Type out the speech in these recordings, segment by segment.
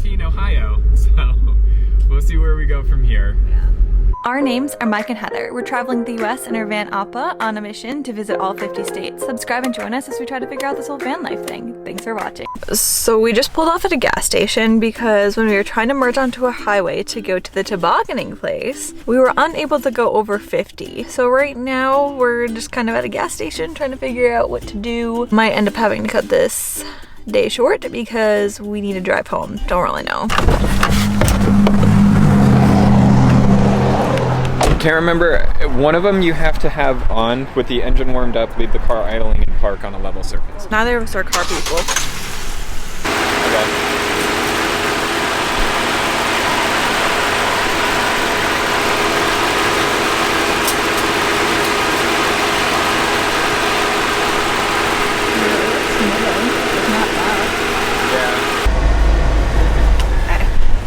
17, Ohio. So we'll see where we go from here. Yeah. Our names are Mike and Heather. We're traveling the US in our van Appa on a mission to visit all 50 states. Subscribe and join us as we try to figure out this whole van life thing. Thanks for watching. So we just pulled off at a gas station because when we were trying to merge onto a highway to go to the tobogganing place, we were unable to go over 50. So right now we're just kind of at a gas station trying to figure out what to do. Might end up having to cut this day short because we need to drive home. Don't really know. Can't remember, one of them you have to have on with the engine warmed up, leave the car idling and park on a level surface. Neither of us are car people. Okay.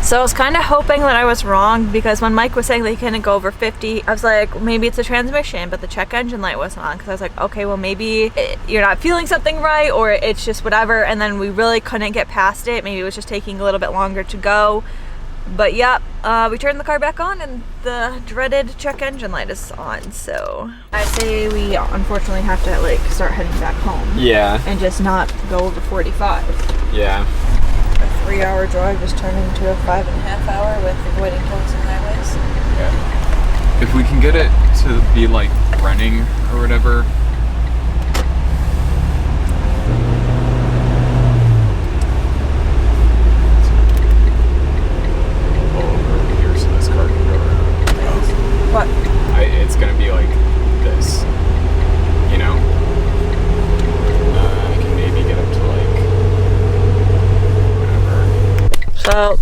So I was kind of hoping that I was wrong because when Mike was saying that he couldn't go over 50, I was like, maybe it's a transmission, but the check engine light wasn't on because I was like, okay, well maybe you're not feeling something right or it's just whatever, and then we really couldn't get past it. Maybe it was just taking a little bit longer to go. But yeah, we turned the car back on and the dreaded check engine light is on, so I say we unfortunately have to like start heading back home. Yeah. And just not go over 45. Yeah. A 3-hour drive just turned into a 5.5 hour with avoiding tolls and highways. Yeah. If we can get it to be like running or whatever. Pull over here so this car can go around. What? It's gonna be like this, you know. I can maybe get up to like whatever. So,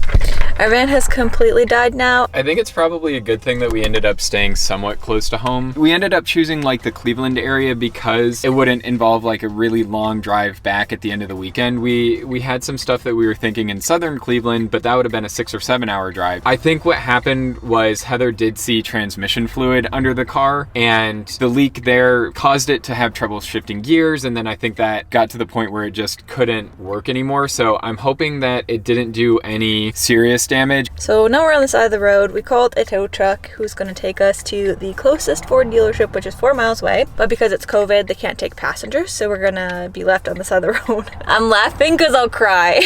our van has completely died now. I think it's probably a good thing that we ended up staying somewhat close to home. We ended up choosing like the Cleveland area because it wouldn't involve like a really long drive back at the end of the weekend. We had some stuff that we were thinking in southern Cleveland, but that would have been a 6 or 7 hour drive. I think what happened was Heather did see transmission fluid under the car, and the leak there caused it to have trouble shifting gears, and then I think that got to the point where it just couldn't work anymore. So I'm hoping that it didn't do any serious damage. So now we're on the side of the road. We called a tow truck who's going to take us to the closest Ford dealership, which is 4 miles away. But because it's COVID, they can't take passengers, so we're going to be left on the side of the road. I'm laughing because I'll cry.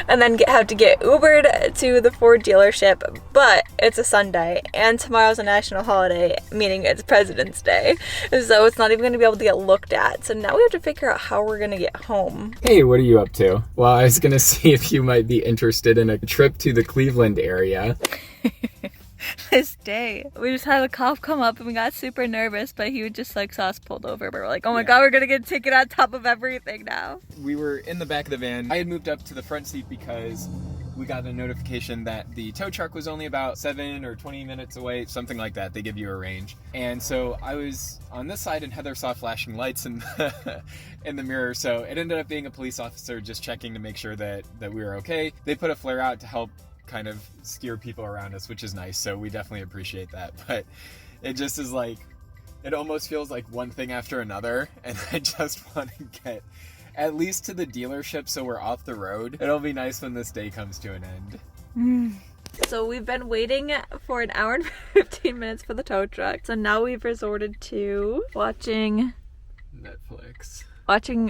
And then have to get Ubered to the Ford dealership. But it's a Sunday, and tomorrow's a national holiday, meaning it's President's Day. So it's not even going to be able to get looked at. So now we have to figure out how we're going to get home. Hey, what are you up to? Well, I was going to see if you might be interested in a trip to the Cleveland area. This day we just had a cop come up and we got super nervous, but he would just like saw us pulled over, but we're like, oh my god, we're gonna get a ticket on top of everything now. We were in the back of the van. I had moved up to the front seat because we got a notification that the tow truck was only about 7 or 20 minutes away, something like that. They give you a range. And so I was on this side and Heather saw flashing lights in the, in the mirror. So it ended up being a police officer just checking to make sure that we were okay. They put a flare out to help kind of steer people around us, which is nice. So we definitely appreciate that. But it just is like, it almost feels like one thing after another. And I just want to get at least to the dealership so we're off the road. It'll be nice when this day comes to an end. So we've been waiting for an hour and 15 minutes for the tow truck. So now we've resorted to watching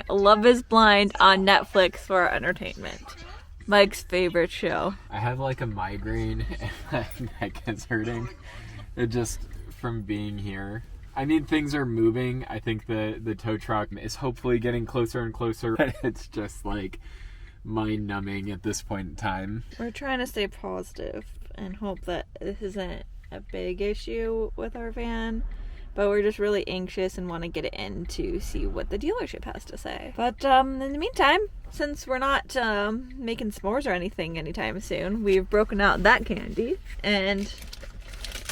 Love is Blind on Netflix for our entertainment. Mike's favorite show. I have like a migraine and my neck is hurting. It just from being here. I mean, things are moving. I think the tow truck is hopefully getting closer and closer. But it's just like mind-numbing at this point in time. We're trying to stay positive and hope that this isn't a big issue with our van. But we're just really anxious and want to get it in to see what the dealership has to say. But in the meantime, since we're not making s'mores or anything anytime soon, we've broken out that candy and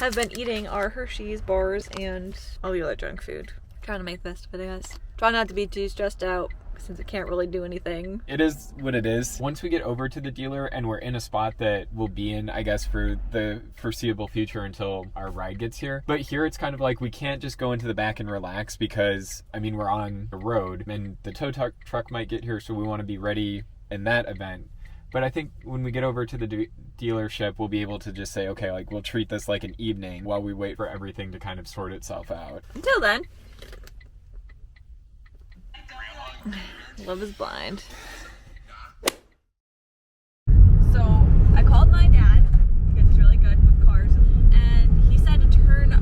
have been eating our Hershey's bars and all the other junk food. Trying to make the best of it, guys. Try not to be too stressed out since it can't really do anything. It is what it is. Once we get over to the dealer and we're in a spot that we'll be in, I guess, for the foreseeable future until our ride gets here. But here it's kind of like we can't just go into the back and relax because, I mean, we're on the road and the tow truck might get here, so we want to be ready in that event. But I think when we get over to the dealership, we'll be able to just say, okay, like we'll treat this like an evening while we wait for everything to kind of sort itself out. Until then, love is blind. So I called my dad, because he's really good with cars, and he said to turn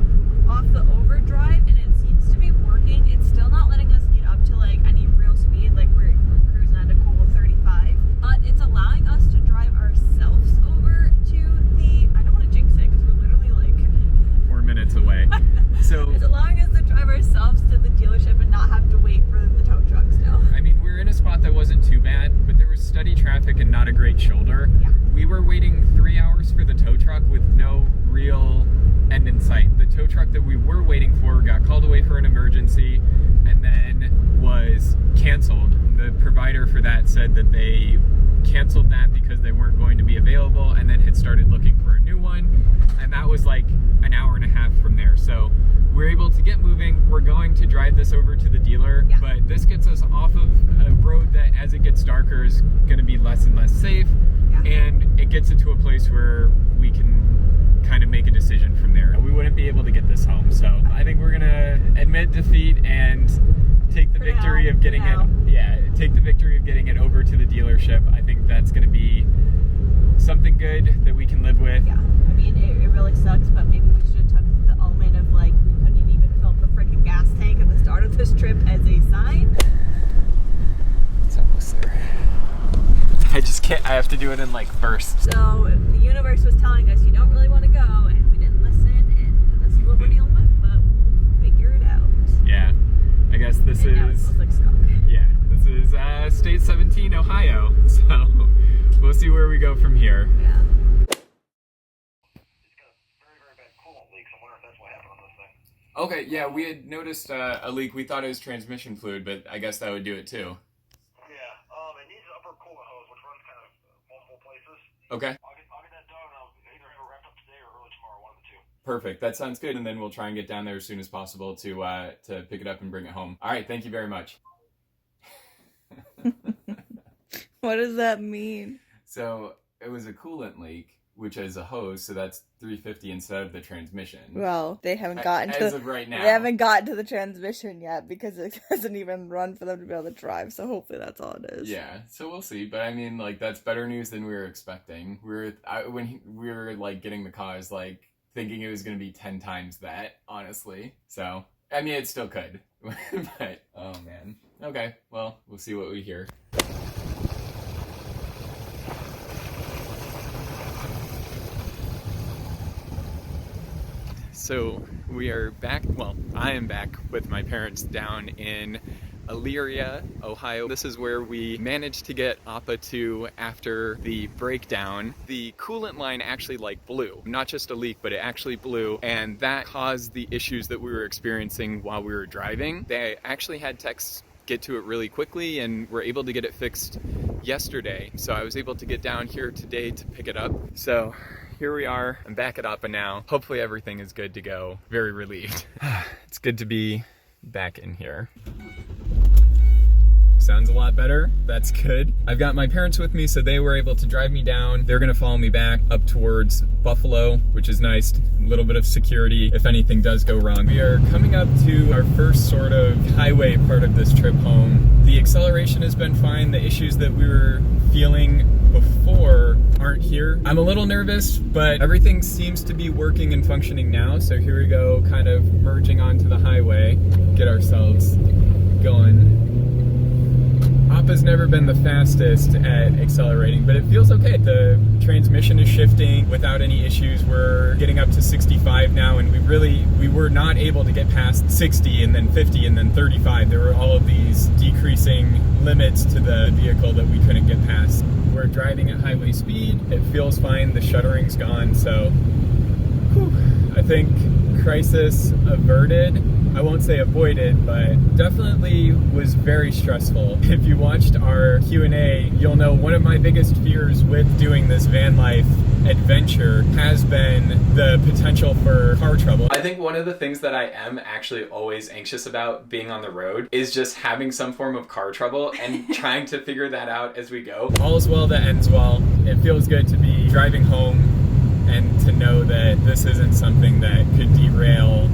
off the overdrive, and it seems to be working. It's still not letting us get up to like any real speed, like we're cruising at a cool 35, but it's allowing us to drive ourselves over to the, I don't want to jinx it because we're literally like 4 minutes away. So it's allowing us to drive ourselves to the dealership and not have to wait for the tow truck still. I mean, we're in a spot that wasn't too bad, but there was steady traffic and not a great shoulder. Yeah. We were waiting 3 hours for the tow truck with no real end in sight. The tow truck that we were waiting for got called away for an emergency and then was canceled. The provider for that said that they canceled that because they weren't going to be available, and then had started looking for a new one, and that was like an hour and a half from there. So we're able to get moving. We're going to drive this over to the dealer, yeah. But this gets us off of a road that as it gets darker is going to be less and less safe, yeah. And it gets it to a place where we can kind of make a decision from there. We wouldn't be able to get this home, so I think we're gonna admit defeat and take the victory of getting it. Yeah, take the victory of getting it over to the dealership. I think that's gonna be something good that we can live with. Yeah, I mean it really sucks, but maybe we should have took the omen of like we couldn't even fill up the freaking gas tank at the start of this trip as a sign. It's almost there. I just can't. I have to do it in like bursts. So the universe was telling us you don't really want to go, and we didn't listen, and this is what we're dealing with, but we'll figure it out. Yeah, I guess this and now it is. smells like skunk. Yeah, this is State 17, Ohio. So we'll see where we go from here. Yeah. It's got a very, very bad coolant leak, so I'm wondering if that's what happened on this thing. Okay, yeah, we had noticed a leak. We thought it was transmission fluid, but I guess that would do it too. It needs an upper coolant hose, which runs kind of multiple places. Okay. I'll get that done, and I'll either have it wrapped up today or early tomorrow, one of the two. Perfect. That sounds good. And then we'll try and get down there as soon as possible to pick it up and bring it home. All right. Thank you very much. What does that mean? So it was a coolant leak, which is a hose. So that's $350 instead of the transmission. Well, they haven't gotten as to of right now. They haven't gotten to the transmission yet because it hasn't even run for them to be able to drive. So hopefully that's all it is. Yeah, so we'll see. But I mean, like that's better news than we were expecting. When we were like getting the car, I was like thinking it was going to be 10 times that, honestly. So I mean, it still could. But oh man. Okay, well, we'll see what we hear. So we are back, well, I am back with my parents down in Elyria, Ohio. This is where we managed to get Appa to after the breakdown. The coolant line actually like blew, not just a leak, but it actually blew, and that caused the issues that we were experiencing while we were driving. They actually had techs get to it really quickly and were able to get it fixed yesterday. So I was able to get down here today to pick it up. So here we are. I'm back at Appa now. Hopefully everything is good to go. Very relieved. It's good to be back in here. Sounds a lot better. That's good. I've got my parents with me, so they were able to drive me down. They're gonna follow me back up towards Buffalo, which is nice. A little bit of security if anything does go wrong. We are coming up to our first sort of highway part of this trip home. The acceleration has been fine. The issues that we were feeling before aren't here. I'm a little nervous, but everything seems to be working and functioning now. So here we go, kind of merging onto the highway, get ourselves going. Appa's never been the fastest at accelerating, but it feels okay. The transmission is shifting without any issues. We're getting up to 65 now, and we were not able to get past 60 and then 50 and then 35. There were all of these decreasing limits to the vehicle that we couldn't get past. We're driving at highway speed. It feels fine. The shuttering's gone, so whew, I think crisis averted. I won't say avoided, but definitely was very stressful. If you watched our Q&A, you'll know one of my biggest fears with doing this van life adventure has been the potential for car trouble. I think one of the things that I am actually always anxious about being on the road is just having some form of car trouble and trying to figure that out as we go. All's well that ends well. It feels good to be driving home and to know that this isn't something that could derail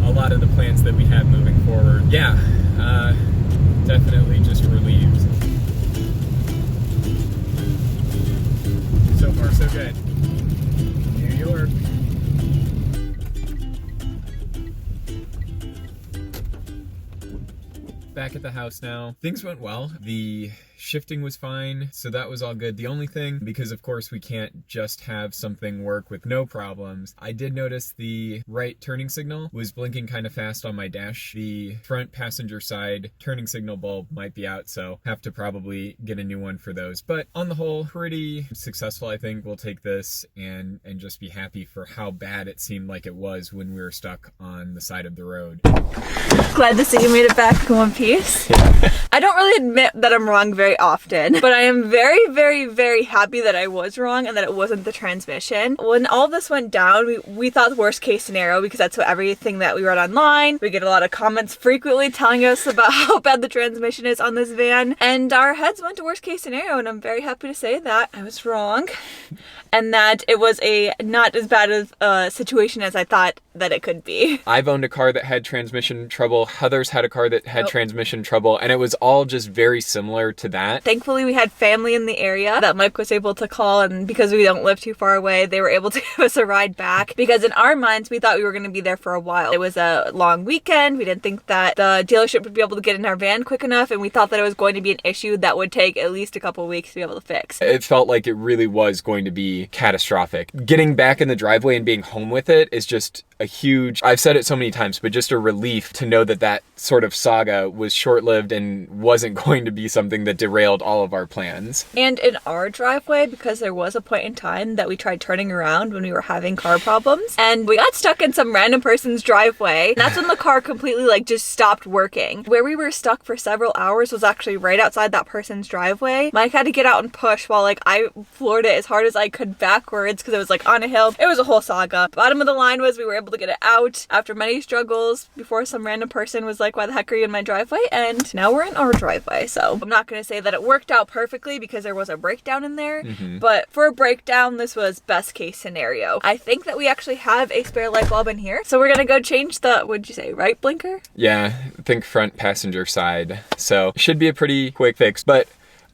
a lot of the plans that we have moving forward. Yeah, definitely just relieved. So far so good. New York. Back at the house now. Things went well. The shifting was fine, so that was all good. The only thing, because of course we can't just have something work with no problems, I did notice the right turning signal was blinking kind of fast on my dash. The front passenger side turning signal bulb might be out, so have to probably get a new one for those. But on the whole, pretty successful. I think we'll take this and just be happy for how bad it seemed like it was when we were stuck on the side of the road. Glad to see you made it back in one piece. I don't really admit that I'm wrong very often, but I am very, very, very happy that I was wrong and that it wasn't the transmission. When all this went down, we thought the worst case scenario, because that's what everything that we read online. We get a lot of comments frequently telling us about how bad the transmission is on this van, and our heads went to worst case scenario, and I'm very happy to say that I was wrong and that it was a not as bad of a situation as I thought that it could be. I've owned a car that had transmission trouble. Heather's had a car that had transmission trouble, and it was all just very similar to that. Thankfully, we had family in the area that Mike was able to call, and because we don't live too far away, they were able to give us a ride back, because in our minds, we thought we were going to be there for a while. It was a long weekend. We didn't think that the dealership would be able to get in our van quick enough, and we thought that it was going to be an issue that would take at least a couple weeks to be able to fix. It felt like it really was going to be catastrophic. Getting back in the driveway and being home with it is just a huge, I've said it so many times, but just a relief to know that that sort of saga was short-lived and wasn't going to be something that derailed all of our plans. And in our driveway, because there was a point in time that we tried turning around when we were having car problems, and we got stuck in some random person's driveway. And that's when the car completely just stopped working. Where we were stuck for several hours was actually right outside that person's driveway. Mike had to get out and push while I floored it as hard as I could backwards because it was on a hill. It was a whole saga. Bottom of the line was we were able to get it out after many struggles before some random person was like, why the heck are you in my driveway? And now we're in our driveway. So I'm not going to say that it worked out perfectly because there was a breakdown in there, but for a breakdown, this was best case scenario. I think that we actually have a spare light bulb in here. So we're going to go change the, what'd you say, right blinker? Yeah, I think front passenger side. So it should be a pretty quick fix, but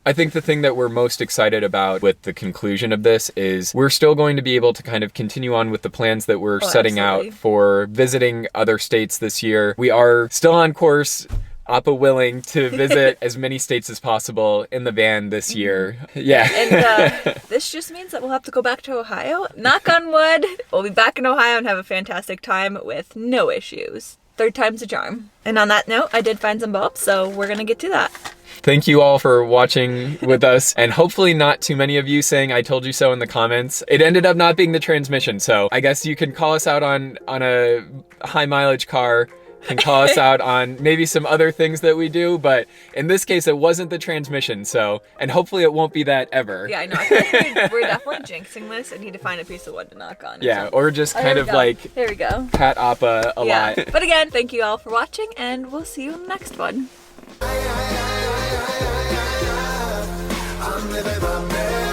I think the thing that we're most excited about with the conclusion of this is we're still going to be able to kind of continue on with the plans that we're setting out for visiting other states this year. We are still on course, Appa willing, to visit as many states as possible in the van this year. Yeah. And this just means that we'll have to go back to Ohio. Knock on wood. We'll be back in Ohio and have a fantastic time with no issues. Third time's a charm. And on that note, I did find some bulbs, so we're gonna get to that. Thank you all for watching with us, and hopefully not too many of you saying I told you so in the comments. It ended up not being the transmission, so I guess you can call us out on a high mileage car, can call us out on maybe some other things that we do, but in this case it wasn't the transmission, so, and hopefully it won't be that ever. Yeah, I know. I feel like we're definitely jinxing this and need to find a piece of wood to knock on. Yeah, or just kind of there we go. pat Appa a lot. But again, thank you all for watching, and we'll see you in the next one. I'm living my best.